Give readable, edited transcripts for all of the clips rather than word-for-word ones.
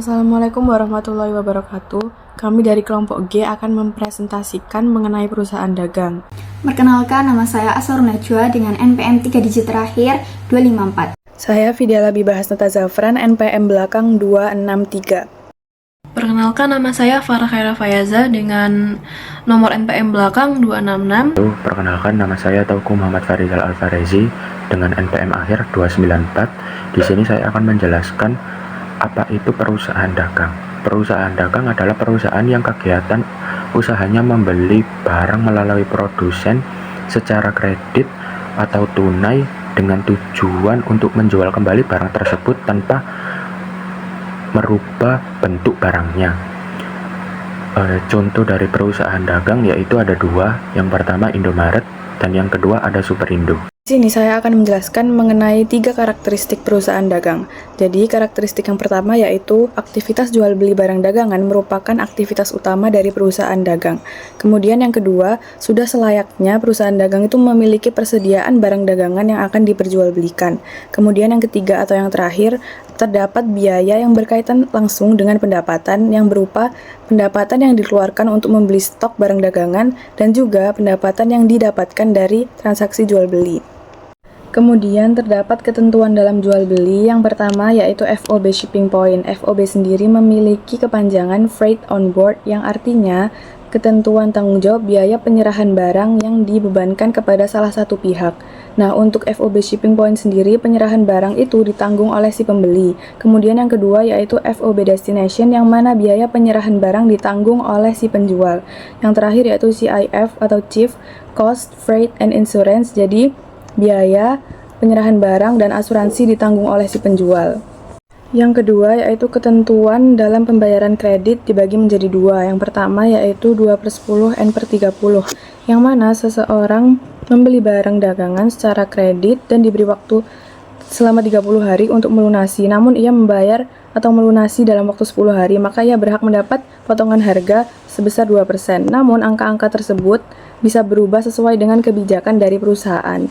Assalamualaikum warahmatullahi wabarakatuh. Kami dari kelompok G akan mempresentasikan mengenai perusahaan dagang. Perkenalkan, nama saya Aswarul Najwa dengan NPM 3 digit terakhir 254. Saya Fidiala Bibahasnata Zafran, NPM belakang 263. Perkenalkan, nama saya Farah Khaira Fayaza dengan nomor NPM belakang 266. Perkenalkan, nama saya Tauku Muhammad Farizal Al-Farezi dengan NPM akhir 294. Di sini saya akan menjelaskan apa itu perusahaan dagang. Perusahaan dagang adalah perusahaan yang kegiatan usahanya membeli barang melalui produsen secara kredit atau tunai dengan tujuan untuk menjual kembali barang tersebut tanpa merubah bentuk barangnya. Contoh dari perusahaan dagang yaitu ada dua. Yang pertama Indomaret dan yang kedua ada Superindo. Di sini saya akan menjelaskan mengenai 3 karakteristik perusahaan dagang. Jadi, karakteristik yang pertama yaitu aktivitas jual beli barang dagangan merupakan aktivitas utama dari perusahaan dagang. Kemudian yang kedua, sudah selayaknya perusahaan dagang itu memiliki persediaan barang dagangan yang akan diperjualbelikan. Kemudian yang ketiga atau yang terakhir, terdapat biaya yang berkaitan langsung dengan pendapatan yang berupa pendapatan yang dikeluarkan untuk membeli stok barang dagangan dan juga pendapatan yang didapatkan dari transaksi jual beli. Kemudian terdapat ketentuan dalam jual beli. Yang pertama yaitu FOB Shipping Point. FOB sendiri memiliki kepanjangan Freight on Board yang artinya ketentuan tanggung jawab biaya penyerahan barang yang dibebankan kepada salah satu pihak. Nah, untuk FOB Shipping Point sendiri, penyerahan barang itu ditanggung oleh si pembeli. Kemudian yang kedua yaitu FOB Destination yang mana biaya penyerahan barang ditanggung oleh si penjual. Yang terakhir yaitu CIF atau Chief Cost, Freight and Insurance. Jadi, biaya penyerahan barang dan asuransi ditanggung oleh si penjual. Yang kedua yaitu ketentuan dalam pembayaran kredit dibagi menjadi dua. Yang pertama yaitu 2/10 N/30, yang mana seseorang membeli barang dagangan secara kredit dan diberi waktu selama 30 hari untuk melunasi. Namun ia membayar atau melunasi dalam waktu 10 hari, maka ia berhak mendapat potongan harga sebesar 2%. Namun angka-angka tersebut bisa berubah sesuai dengan kebijakan dari perusahaan.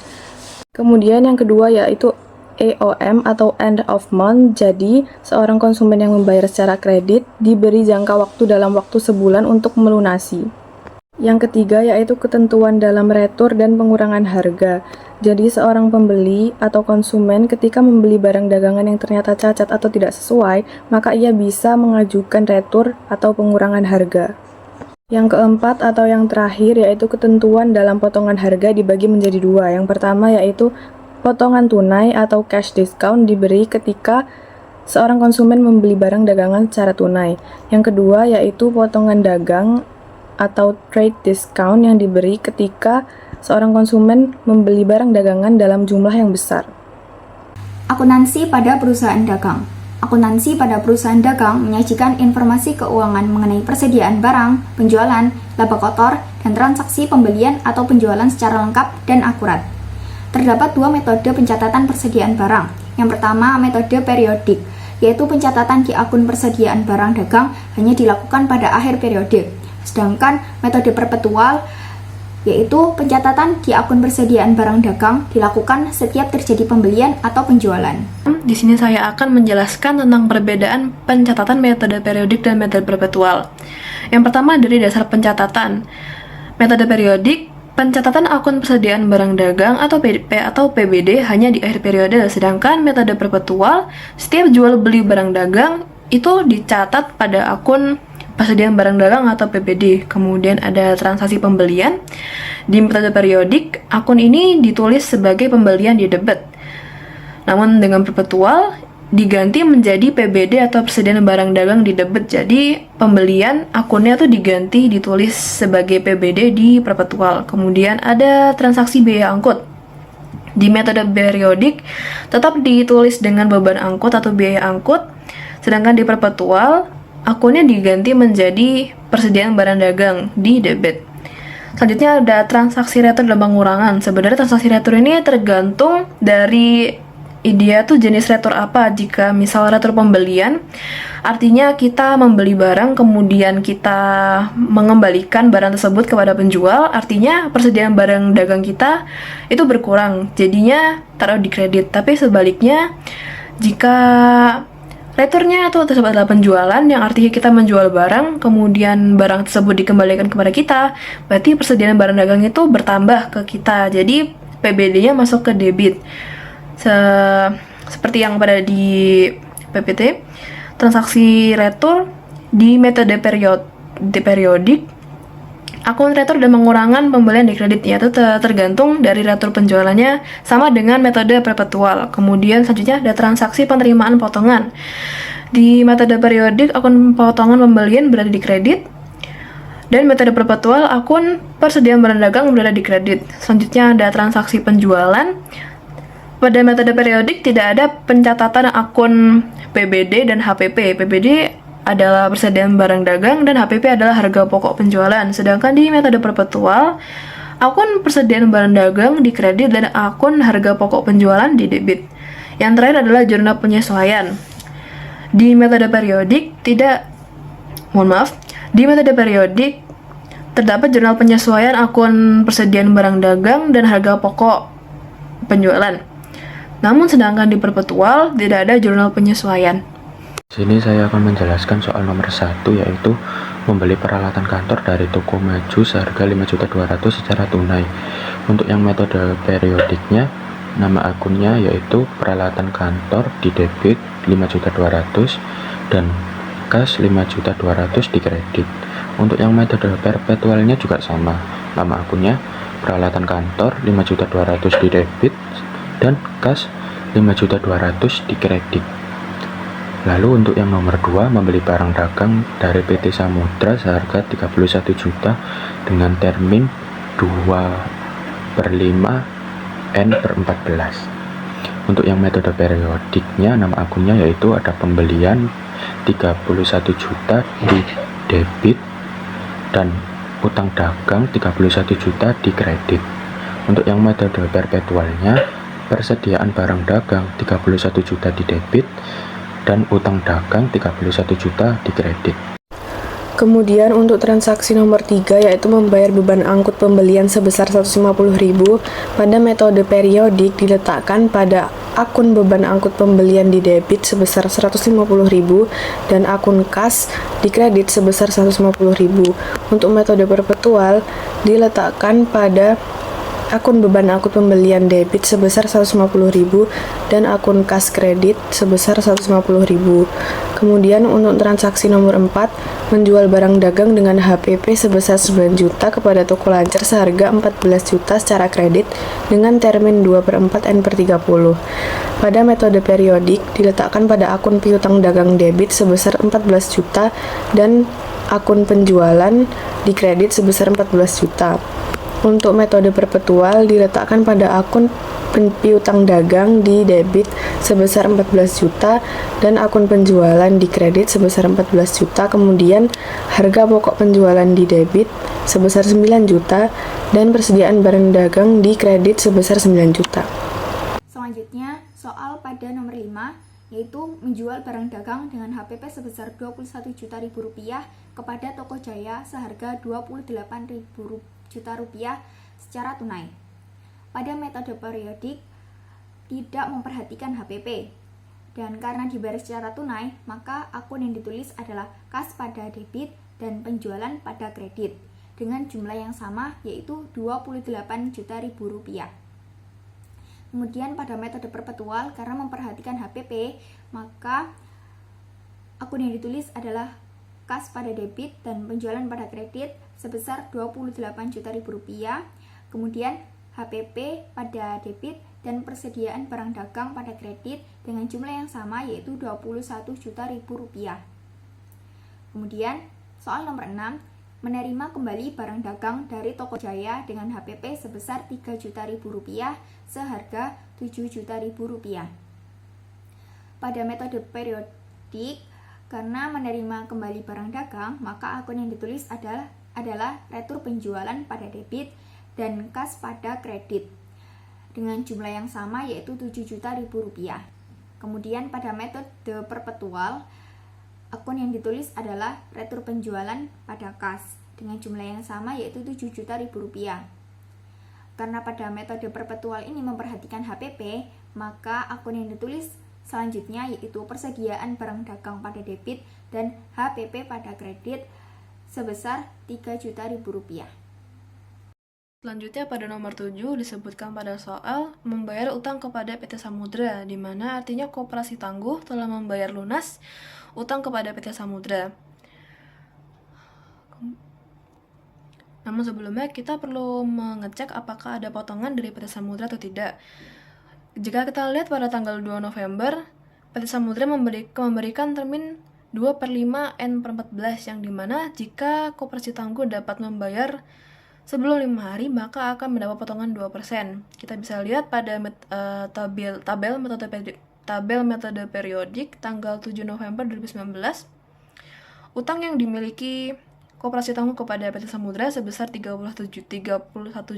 Kemudian yang kedua yaitu EOM atau End of Month. Jadi, seorang konsumen yang membayar secara kredit diberi jangka waktu dalam waktu sebulan untuk melunasi. Yang ketiga yaitu ketentuan dalam retur dan pengurangan harga. Jadi, seorang pembeli atau konsumen ketika membeli barang dagangan yang ternyata cacat atau tidak sesuai, maka ia bisa mengajukan retur atau pengurangan harga. Yang keempat atau yang terakhir yaitu ketentuan dalam potongan harga dibagi menjadi dua. Yang pertama yaitu potongan tunai atau cash discount diberi ketika seorang konsumen membeli barang dagangan secara tunai. Yang kedua yaitu potongan dagang atau trade discount yang diberi ketika seorang konsumen membeli barang dagangan dalam jumlah yang besar. Akuntansi pada perusahaan dagang. Akuntansi pada perusahaan dagang menyajikan informasi keuangan mengenai persediaan barang, penjualan, laba kotor, dan transaksi pembelian atau penjualan secara lengkap dan akurat. Terdapat dua metode pencatatan persediaan barang. Yang pertama, metode periodik, yaitu pencatatan di akun persediaan barang dagang hanya dilakukan pada akhir periode. Sedangkan metode perpetual, yaitu pencatatan di akun persediaan barang dagang dilakukan setiap terjadi pembelian atau penjualan. Di sini saya akan menjelaskan tentang perbedaan pencatatan metode periodik dan metode perpetual. Yang pertama dari dasar pencatatan. Metode periodik, pencatatan akun persediaan barang dagang atau PDP atau PBD hanya di akhir periode, sedangkan metode perpetual, setiap jual beli barang dagang itu dicatat pada akun persediaan barang dagang atau PBD. Kemudian ada transaksi pembelian. Di metode periodik, akun ini ditulis sebagai pembelian di debit. Namun dengan perpetual diganti menjadi PBD atau persediaan barang dagang di debit. Jadi pembelian akunnya tuh diganti ditulis sebagai PBD di perpetual. Kemudian ada transaksi biaya angkut. Di metode periodik tetap ditulis dengan beban angkut atau biaya angkut. Sedangkan di perpetual akunnya diganti menjadi persediaan barang dagang di debit. Selanjutnya ada transaksi retur dan pengurangan. Sebenarnya transaksi retur ini tergantung dari dia tuh jenis retur apa. Jika misal retur pembelian, artinya kita membeli barang kemudian kita mengembalikan barang tersebut kepada penjual, artinya persediaan barang dagang kita itu berkurang, jadinya taruh di kredit. Tapi sebaliknya, jika Returnya itu tersebut adalah penjualan, yang artinya kita menjual barang, kemudian barang tersebut dikembalikan kepada kita, berarti persediaan barang dagang itu bertambah ke kita, jadi PBD-nya masuk ke debit. Seperti yang pada di PPT, transaksi retur di metode periodik, akun retur dan pengurangan pembelian di kredit, yaitu tergantung dari retur penjualannya, sama dengan metode perpetual. Kemudian selanjutnya ada transaksi penerimaan potongan. Di metode periodik, akun potongan pembelian berada di kredit, dan metode perpetual, akun persediaan barang dagang berada di kredit. Selanjutnya ada transaksi penjualan. Pada metode periodik tidak ada pencatatan akun PBD dan HPP. PBD adalah persediaan barang dagang dan HPP adalah harga pokok penjualan. Sedangkan di metode perpetual, akun persediaan barang dagang di kredit dan akun harga pokok penjualan di debit. Yang terakhir adalah jurnal penyesuaian. Di metode periodik di metode periodik terdapat jurnal penyesuaian akun persediaan barang dagang dan harga pokok penjualan. Namun sedangkan di perpetual tidak ada jurnal penyesuaian. Di sini saya akan menjelaskan soal nomor 1, yaitu membeli peralatan kantor dari toko maju seharga 5.200.000 secara tunai. Untuk yang metode periodiknya, nama akunnya yaitu peralatan kantor di debit 5.200.000 dan kas 5.200.000 di kredit. Untuk yang metode perpetualnya juga sama, nama akunnya peralatan kantor 5.200.000 di debit dan kas 5.200.000 di kredit. Lalu untuk yang nomor 2, membeli barang dagang dari PT Samudra seharga 31 juta dengan termin 2/5 N/14. Untuk yang metode periodiknya, nama akunnya yaitu ada pembelian 31 juta di debit dan utang dagang 31 juta di kredit. Untuk yang metode perpetualnya, persediaan barang dagang 31 juta di debit dan utang dagang 31 juta di kredit. Kemudian untuk transaksi nomor 3, yaitu membayar beban angkut pembelian sebesar 150.000, pada metode periodik diletakkan pada akun beban angkut pembelian di debit sebesar 150.000 dan akun kas di kredit sebesar 150.000. Untuk metode perpetual diletakkan pada akun beban angkut pembelian debit sebesar 150.000 dan akun kas kredit sebesar 150.000. Kemudian untuk transaksi nomor 4, menjual barang dagang dengan HPP sebesar 9 juta kepada toko lancar seharga 14 juta secara kredit dengan termin 2/4 N/30. Pada metode periodik diletakkan pada akun piutang dagang debit sebesar 14 juta dan akun penjualan di kredit sebesar 14 juta. Untuk metode perpetual diletakkan pada akun piutang dagang di debit sebesar 14 juta dan akun penjualan di kredit sebesar 14 juta. Kemudian harga pokok penjualan di debit sebesar 9 juta dan persediaan barang dagang di kredit sebesar 9 juta. Selanjutnya, soal pada nomor 5, yaitu menjual barang dagang dengan HPP sebesar 21 juta rupiah kepada Toko Jaya seharga 28.000 juta rupiah secara tunai. Pada metode periodik tidak memperhatikan HPP, dan karena dibayar secara tunai, maka akun yang ditulis adalah kas pada debit dan penjualan pada kredit dengan jumlah yang sama, yaitu 28 juta rupiah. Kemudian pada metode perpetual, karena memperhatikan HPP, maka akun yang ditulis adalah kas pada debit dan penjualan pada kredit sebesar 28 juta rupiah. Kemudian HPP pada debit dan persediaan barang dagang pada kredit dengan jumlah yang sama, yaitu 21 juta rupiah. Kemudian soal nomor 6, menerima kembali barang dagang dari Toko Jaya dengan HPP sebesar 3 juta rupiah seharga 7 juta rupiah. Pada metode periodik, karena menerima kembali barang dagang, maka akun yang ditulis adalah retur penjualan pada debit dan kas pada kredit dengan jumlah yang sama, yaitu 7 juta rupiah. Kemudian pada metode perpetual, akun yang ditulis adalah retur penjualan pada kas dengan jumlah yang sama, yaitu 7 juta rupiah. Karena pada metode perpetual ini memperhatikan HPP, maka akun yang ditulis selanjutnya yaitu persediaan barang dagang pada debit dan HPP pada kredit sebesar Rp3.000.000. Selanjutnya pada nomor 7 disebutkan pada soal membayar utang kepada PT Samudra, di mana artinya Koperasi Tangguh telah membayar lunas utang kepada PT Samudra. Namun sebelumnya kita perlu mengecek apakah ada potongan dari PT Samudra atau tidak. Jika kita lihat pada tanggal 2 November, PT Samudra memberikan termin 2/5 N/14, yang dimana jika Koperasi Tangguh dapat membayar sebelum 5 hari, maka akan mendapat potongan 2%. Kita bisa lihat pada tabel metode periodik tanggal 7 November 2019, utang yang dimiliki Koperasi Tangguh kepada PT Samudra sebesar 31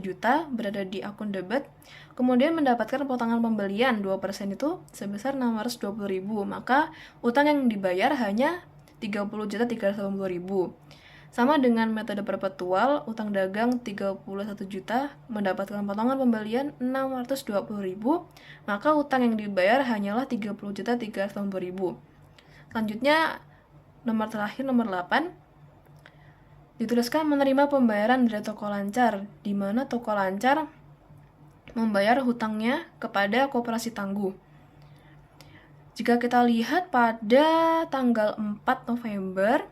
juta berada di akun debit, kemudian mendapatkan potongan pembelian 2% itu sebesar 620.000, maka utang yang dibayar hanya 30.380.000. Sama dengan metode perpetual, utang dagang 31 juta mendapatkan potongan pembelian 620.000, maka utang yang dibayar hanyalah 30.380.000. Selanjutnya, nomor terakhir, nomor 8, dituliskan menerima pembayaran dari toko lancar, di mana toko lancar membayar hutangnya kepada Koperasi Tangguh. Jika kita lihat pada tanggal 4 November,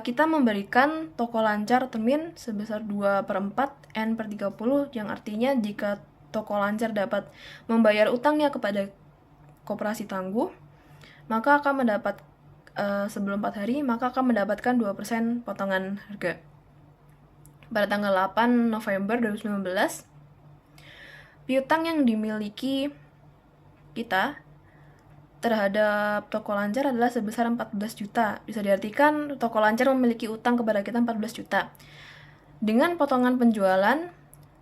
kita memberikan toko lancar termin sebesar 2/4 N/30, yang artinya jika toko lancar dapat membayar utangnya kepada Koperasi Tangguh, maka akan mendapat sebelum 4 hari, maka akan mendapatkan 2% potongan harga. Pada tanggal 8 November 2019, piutang yang dimiliki kita terhadap toko lancar adalah sebesar 14 juta. Bisa diartikan toko lancar memiliki utang kepada kita 14 juta. Dengan potongan penjualan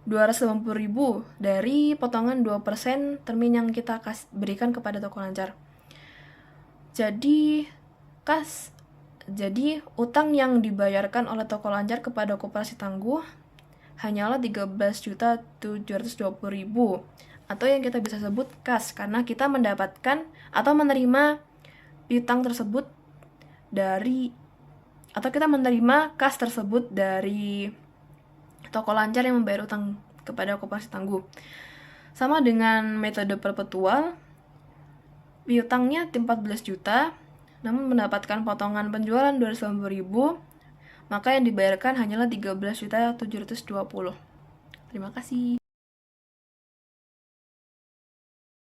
280.000 dari potongan 2% termin yang kita berikan kepada toko lancar. Jadi utang yang dibayarkan oleh toko lancar kepada Koperasi Tangguh hanyalah 13.720.000, atau yang kita bisa sebut kas, karena kita mendapatkan atau menerima piutang tersebut kita menerima kas tersebut dari toko lancar yang membayar utang kepada Koperasi Tangguh. Sama dengan metode perpetual, piutangnya 14 juta, namun mendapatkan potongan penjualan 290.000, maka yang dibayarkan hanyalah 13.720. Terima kasih.